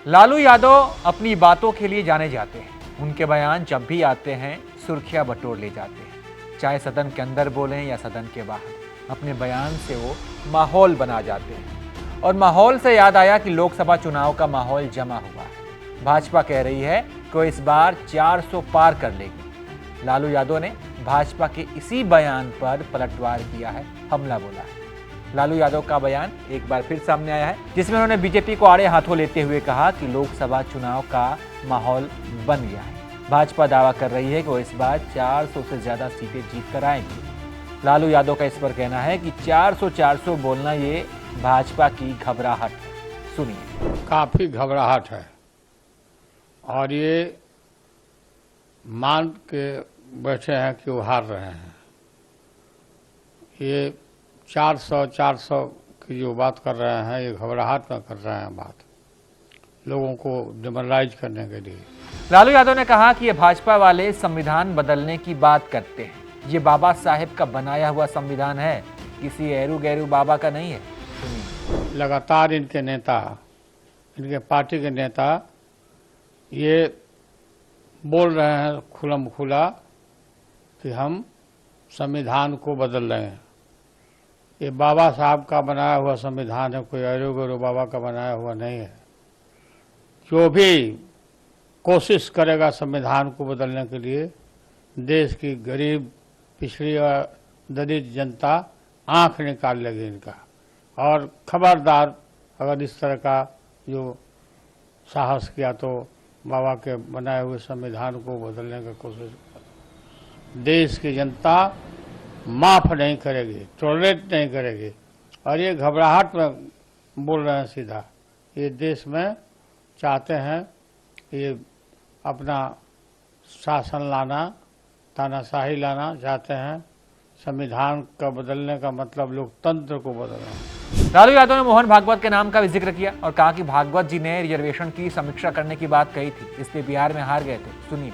लालू यादव अपनी बातों के लिए जाने जाते हैं। उनके बयान जब भी आते हैं सुर्खियां बटोर ले जाते हैं। चाहे सदन के अंदर बोलें या सदन के बाहर, अपने बयान से वो माहौल बना जाते हैं। और माहौल से याद आया कि लोकसभा चुनाव का माहौल जमा हुआ है। भाजपा कह रही है कि वो इस बार 400 पार कर लेगी। लालू यादव ने भाजपा के इसी बयान पर पलटवार किया है, हमला बोला है। लालू यादव का बयान एक बार फिर सामने आया है, जिसमें उन्होंने बीजेपी को आड़े हाथों लेते हुए कहा कि लोकसभा चुनाव का माहौल बन गया है। भाजपा दावा कर रही है कि वो इस बार 400 से ज्यादा सीटें जीत कर आएंगी। लालू यादव का इस पर कहना है कि 400 बोलना ये भाजपा की घबराहट है। सुनिए। काफी घबराहट है और ये मान के बैठे हैं कि वो हार रहे हैं। ये 400 की जो बात कर रहे हैं, ये घबराहट में कर रहे हैं बात, लोगों को डिमोरलाइज करने के लिए। लालू यादव ने कहा कि ये भाजपा वाले संविधान बदलने की बात करते हैं। ये बाबा साहेब का बनाया हुआ संविधान है, किसी एरू गैरू बाबा का नहीं है। सुनिए। लगातार इनके नेता, इनके पार्टी के नेता ये बोल रहे हैं खुलम खुला कि हम संविधान को बदल रहे हैं। ये बाबा साहब का बनाया हुआ संविधान है, कोई एरू गैरू बाबा का बनाया हुआ नहीं है। जो भी कोशिश करेगा संविधान को बदलने के लिए, देश की गरीब, पिछड़ी और दलित जनता आंख निकाल लेगी इनका। और खबरदार अगर इस तरह का जो साहस किया तो बाबा के बनाए हुए संविधान को बदलने की कोशिश, देश की जनता माफ नहीं करेगी, टॉलरेट नहीं करेगी। और ये घबराहट में बोल रहे हैं सीधा। ये देश में चाहते हैं ये अपना शासन लाना, तानाशाही लाना चाहते हैं। संविधान का बदलने का मतलब लोकतंत्र को बदलना। लालू यादव ने मोहन भागवत के नाम का भी जिक्र किया और कहा कि भागवत जी ने रिजर्वेशन की समीक्षा करने की बात कही थी, इसलिए बिहार में हार गए थे। सुनिए।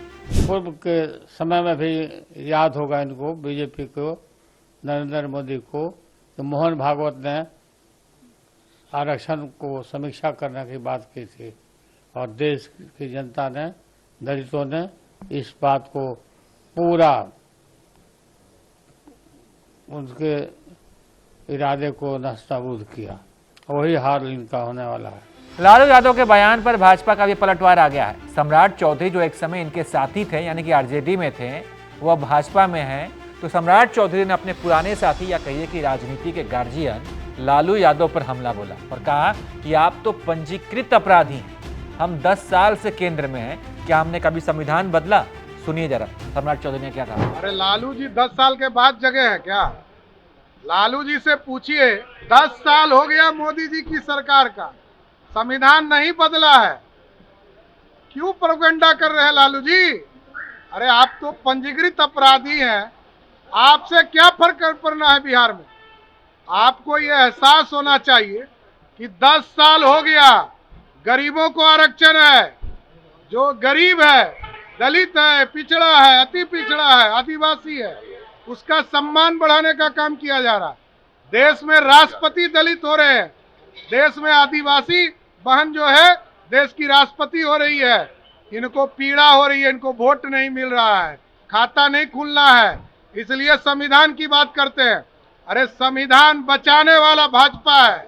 पूर्व के समय में भी याद होगा इनको, बीजेपी को, नरेंद्र मोदी को, तो मोहन भागवत ने आरक्षण को समीक्षा करने की बात की थी और देश की जनता ने, दलितों ने इस बात को पूरा उनके इरादे को नस्ताबूद किया। वही हार इनका होने वाला है। लालू यादव के बयान पर भाजपा का भी पलटवार आ गया है। सम्राट चौधरी जो एक समय इनके साथी थे, यानी कि आरजेडी में थे, वो अब भाजपा में हैं। तो सम्राट चौधरी ने अपने पुराने साथी या कहिए कि राजनीति के गार्जियन लालू यादव पर हमला बोला और कहा कि आप तो पंजीकृत अपराधी हैं। हम 10 साल से केंद्र में हैं, क्या हमने कभी संविधान बदला? सुनिए जरा सम्राट चौधरी ने क्या कहा। अरे लालू जी 10 साल के बाद जगह है क्या? लालू जी से पूछिए, 10 साल हो गया मोदी जी की सरकार का, संविधान नहीं बदला है, क्यों प्रोपेगेंडा कर रहे हैं लालू जी? अरे आप तो पंजीकृत अपराधी हैं, आपसे क्या फर्क पड़ना है बिहार में? आपको ये एहसास होना चाहिए कि 10 साल हो गया, गरीबों को आरक्षण है। जो गरीब है, दलित है, पिछड़ा है, अति पिछड़ा है, आदिवासी है, उसका सम्मान बढ़ाने का काम किया जा रहा है। देश में राष्ट्रपति दलित हो रहे हैं, देश में आदिवासी बहन जो है देश की राष्ट्रपति हो रही है। इनको पीड़ा हो रही है, इनको वोट नहीं मिल रहा है, खाता नहीं खुलना है, इसलिए संविधान की बात करते हैं। अरे संविधान बचाने वाला भाजपा है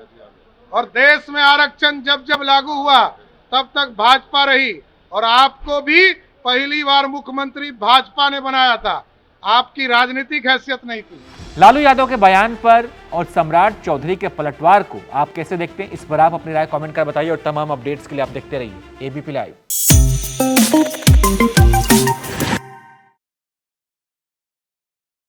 और देश में आरक्षण जब जब लागू हुआ तब तक भाजपा रही और आपको भी पहली बार मुख्यमंत्री भाजपा ने बनाया था, आपकी राजनीतिक हैसियत नहीं थी। लालू यादव के बयान पर और सम्राट चौधरी के पलटवार को आप कैसे देखते हैं, इस पर आप अपनी राय कमेंट कर बताइए और तमाम अपडेट्स के लिए आप देखते रहिए एबीपी लाइव।